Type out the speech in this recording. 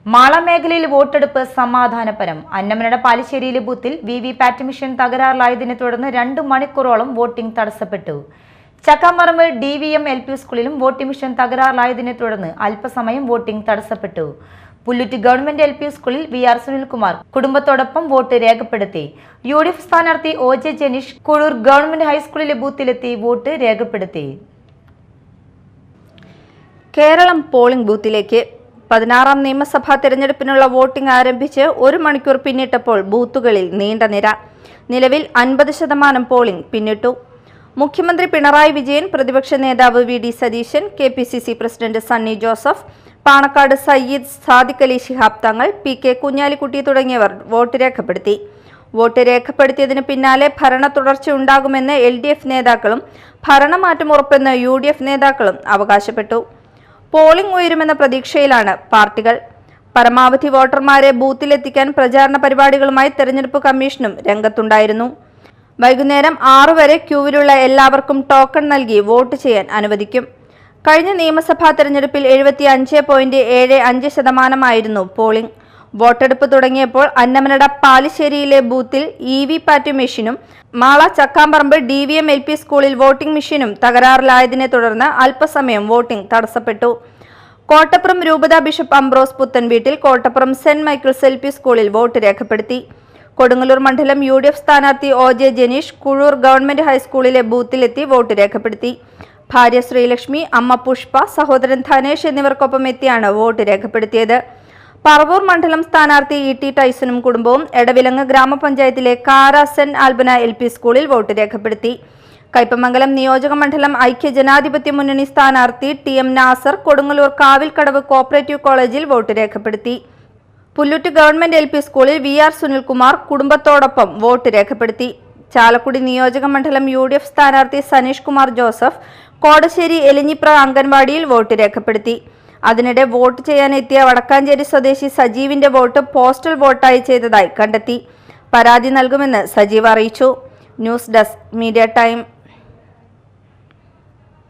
മാള മേഖലയിൽ വോട്ടെടുപ്പ് സമാധാനപരം. അന്നമനട പാലിശ്ശേരിയിലെ ബൂത്തിൽ വിവിപാറ്റ് മെഷീൻ തകരാറിലായതിനെ തുടർന്ന് 2 മണിക്കൂറോളം വോട്ടിംഗ് തടസ്സപ്പെട്ടു. ചക്കാമ്പറമ്പ് DVM LP സ്കൂളിലും വോട്ടിംഗ് മെഷീൻ തകരാറിലായതിനെ തുടർന്ന് അല്പസമയം വോട്ടിംഗ് തടസ്സപ്പെട്ടു. പുല്ലുറ്റി ഗവൺമെന്റ് LP സ്കൂളിൽ VR സുനിൽകുമാർ കുടുംബത്തോടൊപ്പം വോട്ട് രേഖപ്പെടുത്തി. UDF സ്ഥാനാർത്ഥി OJ ജനീഷ് കുഴൂർ ഗവൺമെന്റ് ഹൈസ്കൂളിലെ ബൂത്തിലെത്തി വോട്ട് രേഖപ്പെടുത്തി. കേരളം പോളിംഗ് ബൂത്തിലേക്ക് 16ാം നിയമസഭാ തെരഞ്ഞെടുപ്പിനുള്ള വോട്ടിംഗ് ആരംഭിച്ച് 1 മണിക്കൂർ പിന്നിട്ടപ്പോൾ ബൂത്തുകളിൽ നീണ്ട നിര. നിലവിൽ 50% പോളിംഗ് പിന്നിട്ടു. മുഖ്യമന്ത്രി പിണറായി വിജയൻ, പ്രതിപക്ഷ നേതാവ് VD Satheesan, KPCC president Sunny Joseph, Panakkad Sayyid Sadiq Ali Shihab Thangal, PK Kunhalikutty തുടങ്ങിയവർ വോട്ട് രേഖപ്പെടുത്തി. വോട്ട് രേഖപ്പെടുത്തിയതിന് പിന്നാലെ ഭരണ തുടർച്ച ഉണ്ടാകുമെന്ന് LDF നേതാക്കളും ഭരണമാറ്റം ഉറപ്പെന്ന് UDF നേതാക്കളും അവകാശപ്പെട്ടു. പോളിംഗ് ഉയരുമെന്ന പ്രതീക്ഷയിലാണ് പാർട്ടികൾ. പരമാവധി വോട്ടർമാരെ ബൂത്തിലെത്തിക്കാൻ പ്രചാരണ പരിപാടികളുമായി തെരഞ്ഞെടുപ്പ് കമ്മീഷനും രംഗത്തുണ്ടായിരുന്നു. വൈകുന്നേരം 6 വരെ ക്യൂവിലുള്ള എല്ലാവർക്കും ടോക്കൺ നൽകി വോട്ട് ചെയ്യാൻ അനുവദിക്കും. കഴിഞ്ഞ നിയമസഭാ തെരഞ്ഞെടുപ്പിൽ 75.75% പോളിംഗ്. വോട്ടെടുപ്പ് തുടങ്ങിയപ്പോൾ അന്നമനട പാലിശ്ശേരിയിലെ ബൂത്തിൽ വിവിപാറ്റ് മെഷീനും മാള ചക്കാമ്പറമ്പ് DVM LP സ്കൂളിൽ വോട്ടിംഗ് മെഷീനും തകരാറിലായതിനെ തുടർന്ന് അല്പസമയം വോട്ടിംഗ് തടസ്സപ്പെട്ടു. കോട്ടപ്പുറം രൂപത ബിഷപ്പ് അംബ്രോസ് പുത്തൻവീട്ടിൽ കോട്ടപ്പുറം സെന്റ് മൈക്കിൾസ് LP സ്കൂളിൽ വോട്ട് രേഖപ്പെടുത്തി. കൊടുങ്ങല്ലൂർ മണ്ഡലം UDF സ്ഥാനാർത്ഥി OJ ജനീഷ് കുഴൂർ ഗവൺമെന്റ് ഹൈസ്കൂളിലെ ബൂത്തിലെത്തി വോട്ട് രേഖപ്പെടുത്തി. ഭാര്യ ശ്രീലക്ഷ്മി, അമ്മ പുഷ്പ, സഹോദരൻ ധനേഷ് എന്നിവർക്കൊപ്പം എത്തിയാണ് വോട്ട് രേഖപ്പെടുത്തിയത്. പറവൂർ മണ്ഡലം സ്ഥാനാർത്ഥി ET ടൈസനും കുടുംബവും എടവിലങ്ങ് ഗ്രാമപഞ്ചായത്തിലെ കാര സെന്റ് ആൽബന LP സ്കൂളിൽ വോട്ട് രേഖപ്പെടുത്തി. കയ്പമംഗലം നിയോജക മണ്ഡലം ഐക്യ ജനാധിപത്യ മുന്നണി സ്ഥാനാർത്ഥി TM നാസർ കൊടുങ്ങല്ലൂർ കാവിൽക്കടവ് കോപ്പറേറ്റീവ് കോളേജിൽ വോട്ട് രേഖപ്പെടുത്തി. പുല്ലുറ്റി ഗവൺമെന്റ് LP സ്കൂളിൽ VR സുനിൽകുമാർ കുടുംബത്തോടൊപ്പം വോട്ട് രേഖപ്പെടുത്തി. ചാലക്കുടി നിയോജക മണ്ഡലം UDF സ്ഥാനാർത്ഥി സനീഷ് കുമാർ ജോസഫ് കോടശ്ശേരി എലിഞ്ഞിപ്ര അംഗൻവാടിയിൽ വോട്ട് രേഖപ്പെടുത്തി. അതിനിടെ വോട്ട് ചെയ്യാനെത്തിയ വടക്കാഞ്ചേരി സ്വദേശി സജീവിന്റെ വോട്ട് പോസ്റ്റൽ വോട്ടായി ചെയ്തതായി കണ്ടെത്തി. പരാതി നൽകുമെന്ന് സജീവ് അറിയിച്ചു. News desk, media time.